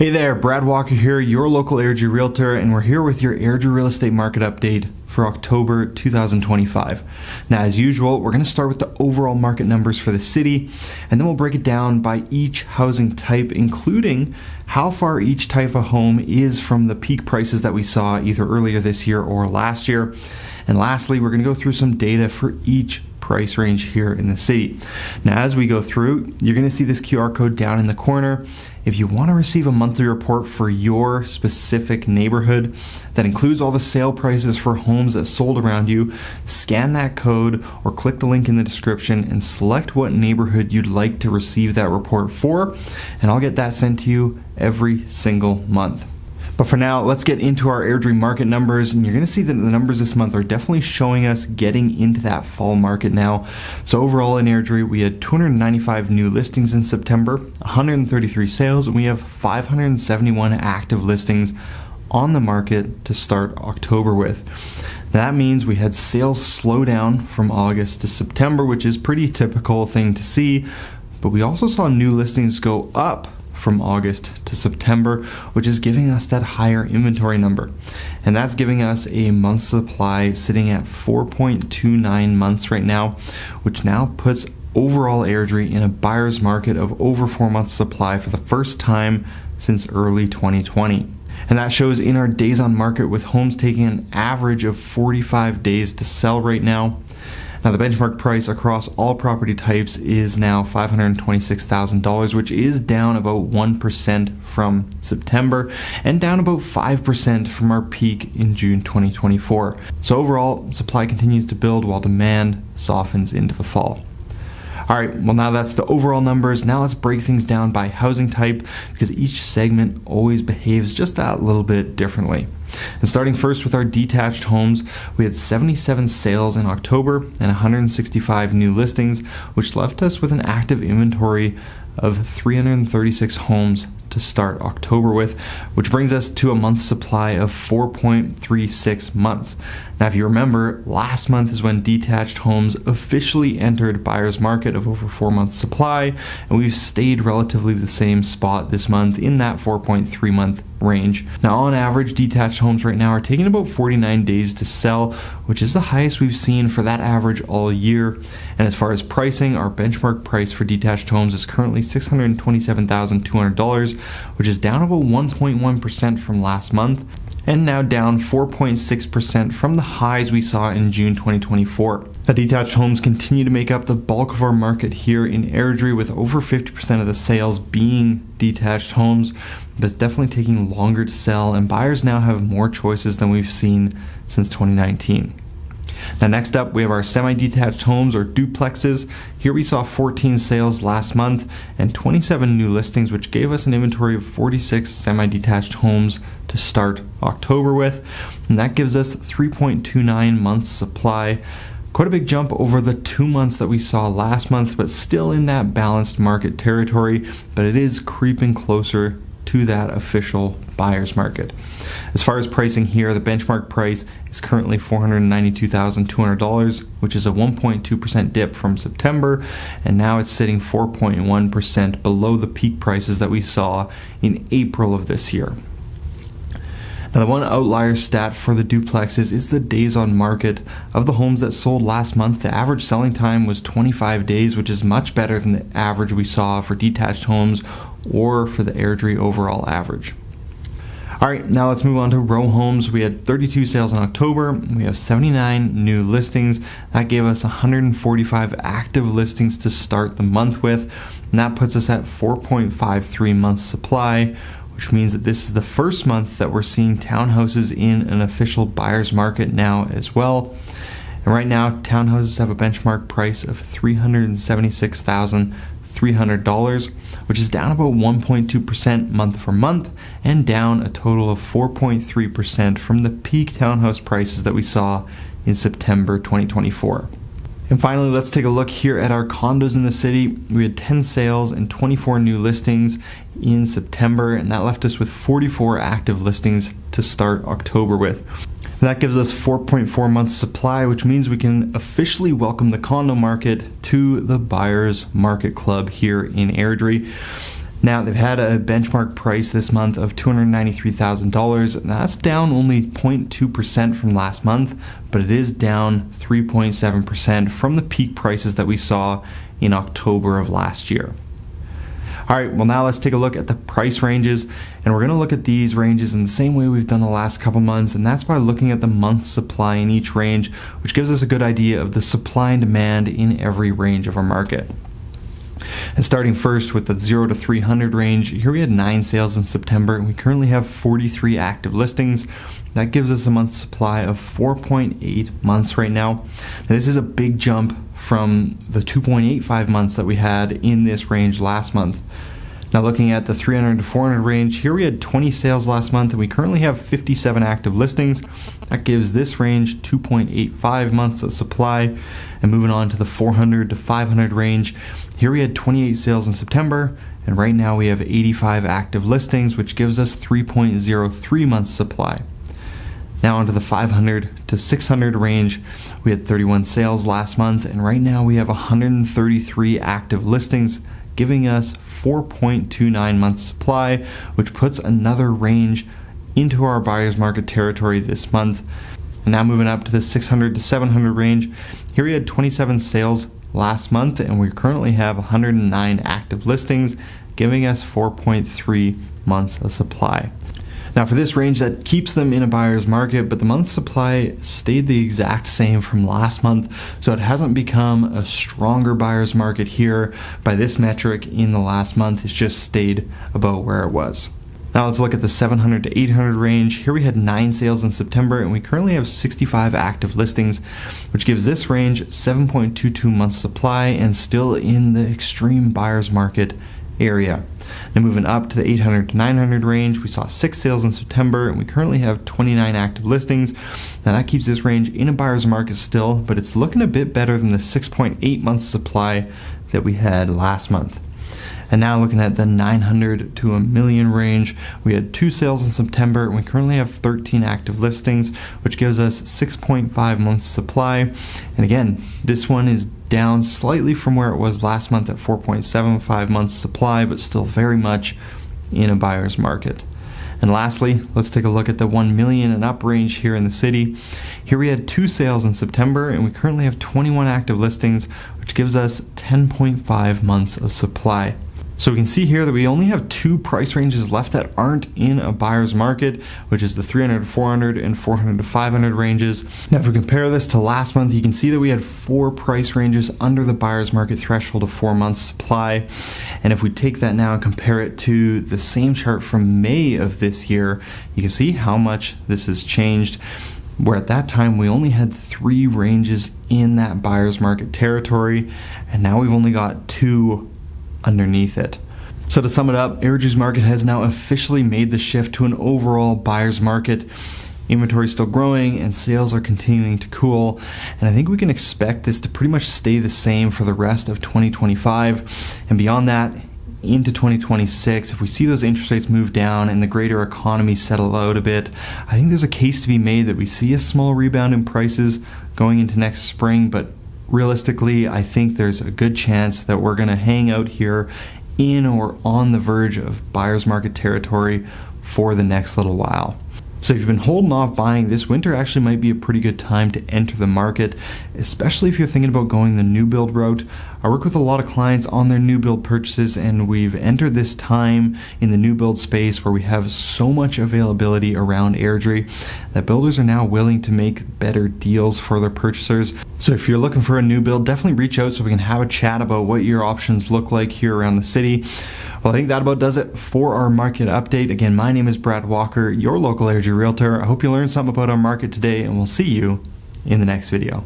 Hey there, Brad Walker here, your local Airdrie Realtor, and we're here with your Airdrie real estate market update for October 2025. Now, as usual, we're going to start with the overall market numbers for the city, and then we'll break it down by each housing type, including how far each type of home is from the peak prices that we saw either earlier this year or last year. And lastly, we're going to go through some data for each price range here in the city. Now, as we go through, you're going to see this QR code down in the corner. If you want to receive a monthly report for your specific neighborhood that includes all the sale prices for homes that sold around you, scan that code or click the link in the description and select what neighborhood you'd like to receive that report for, and I'll get that sent to you every single month. But for now, let's get into our Airdrie market numbers, and you're going to see that the numbers this month are definitely showing us getting into that fall market now. So overall in Airdrie, we had 295 new listings in September, 133 sales, and we have 571 active listings on the market to start October with. That means we had sales slow down from August to September, which is pretty typical thing to see, but we also saw new listings go up from August to September, which is giving us that higher inventory number. And that's giving us a month's supply sitting at 4.29 months right now, which now puts overall Airdrie in a buyer's market of over 4 months supply for the first time since early 2020. And that shows in our days on market, with homes taking an average of 45 days to sell right now. Now, the benchmark price across all property types is now $526,000, which is down about 1% from September and down about 5% from our peak in June 2024. So overall, supply continues to build while demand softens into the fall. All right, well, now that's the overall numbers. Now let's break things down by housing type, because each segment always behaves just that little bit differently. And starting first with our detached homes, we had 77 sales in October and 165 new listings, which left us with an active inventory of 336 homes to start October with, which brings us to a month's supply of 4.36 months. Now, if you remember, last month is when detached homes officially entered buyer's market of over 4 months supply, and we've stayed relatively the same spot this month in that 4.3 month range. Now, on average, detached homes right now are taking about 49 days to sell, which is the highest we've seen for that average all year. And as far as pricing, our benchmark price for detached homes is currently $627,200, which is down about 1.1% from last month, and now down 4.6% from the highs we saw in June 2024. Now, detached homes continue to make up the bulk of our market here in Airdrie, with over 50% of the sales being detached homes, but it's definitely taking longer to sell, and buyers now have more choices than we've seen since 2019. Now, next up, we have our semi-detached homes or duplexes. Here we saw 14 sales last month and 27 new listings, which gave us an inventory of 46 semi-detached homes to start October with. And that gives us 3.29 months supply. Quite a big jump over the 2 months that we saw last month, but still in that balanced market territory, but it is creeping closer to that official buyer's market. As far as pricing here, the benchmark price is currently $492,200, which is a 1.2% dip from September, and now it's sitting 4.1% below the peak prices that we saw in April of this year. Now, the one outlier stat for the duplexes is the days on market. Of the homes that sold last month, the average selling time was 25 days, which is much better than the average we saw for detached homes or for the Airdrie overall average. All right, now let's move on to row homes. We had 32 sales in October. We have 79 new listings. That gave us 145 active listings to start the month with, and that puts us at 4.53 months supply, which means that this is the first month that we're seeing townhouses in an official buyer's market now as well. And right now, townhouses have a benchmark price of $376,300, which is down about 1.2% month for month and down a total of 4.3% from the peak townhouse prices that we saw in September 2024. And finally, let's take a look here at our condos in the city. We had 10 sales and 24 new listings in September, and that left us with 44 active listings to start October with. And that gives us 4.4 months supply, which means we can officially welcome the condo market to the buyer's market club here in Airdrie. Now, they've had a benchmark price this month of $293,000. That's down only 0.2% from last month, but it is down 3.7% from the peak prices that we saw in October of last year. All right, well, now let's take a look at the price ranges, and we're going to look at these ranges in the same way we've done the last couple months, and that's by looking at the month's supply in each range, which gives us a good idea of the supply and demand in every range of our market. And starting first with the 0 to 300 range, here we had 9 sales in September, and we currently have 43 active listings. That gives us a month's supply of 4.8 months right now. Now, this is a big jump from the 2.85 months that we had in this range last month. Now, looking at the 300 to 400 range, here we had 20 sales last month, and we currently have 57 active listings. That gives this range 2.85 months of supply. And moving on to the 400 to 500 range, here we had 28 sales in September, and right now we have 85 active listings, which gives us 3.03 months supply. Now onto the 500 to 600 range, we had 31 sales last month, and right now we have 133 active listings, giving us 4.29 months supply, which puts another range into our buyer's market territory this month. And now moving up to the 600 to 700 range, here we had 27 sales last month, and we currently have 109 active listings, giving us 4.3 months of supply. Now, for this range, that keeps them in a buyer's market, but the month's supply stayed the exact same from last month, so it hasn't become a stronger buyer's market here by this metric in the last month. It's just stayed about where it was. Now let's look at the 700 to 800 range. Here we had 9 sales in September, and we currently have 65 active listings, which gives this range 7.22 months supply and still in the extreme buyer's market area. Now moving up to the 800 to 900 range, we saw 6 sales in September, and we currently have 29 active listings. Now that keeps this range in a buyer's market still, but it's looking a bit better than the 6.8 months supply that we had last month. And now looking at the 900 to $1 million range, we had 2 sales in September, and we currently have 13 active listings, which gives us 6.5 months supply. And again, this one is down slightly from where it was last month at 4.75 months supply, but still very much in a buyer's market. And lastly, let's take a look at the 1 million and up range here in the city. Here we had 2 sales in September, and we currently have 21 active listings, which gives us 10.5 months of supply. So we can see here that we only have 2 price ranges left that aren't in a buyer's market, which is the 300 to 400 and 400 to 500 ranges. Now, if we compare this to last month, you can see that we had 4 price ranges under the buyer's market threshold of 4 months supply. And if we take that now and compare it to the same chart from May of this year, you can see how much this has changed, where at that time we only had 3 ranges in that buyer's market territory, and now we've only got 2 underneath it. So to sum it up, Airdrie's market has now officially made the shift to an overall buyer's market. Inventory is still growing and sales are continuing to cool, and I think we can expect this to pretty much stay the same for the rest of 2025, and beyond that into 2026. If we see those interest rates move down and the greater economy settle out a bit, I think there's a case to be made that we see a small rebound in prices going into next spring, but realistically, I think there's a good chance that we're going to hang out here in or on the verge of buyer's market territory for the next little while. So if you've been holding off buying, this winter actually might be a pretty good time to enter the market, especially if you're thinking about going the new build route. I work with a lot of clients on their new build purchases, and we've entered this time in the new build space where we have so much availability around Airdrie that builders are now willing to make better deals for their purchasers. So if you're looking for a new build, definitely reach out so we can have a chat about what your options look like here around the city. Well, I think that about does it for our market update. Again, my name is Brad Walker, your local Airdrie Realtor. I hope you learned something about our market today, and we'll see you in the next video.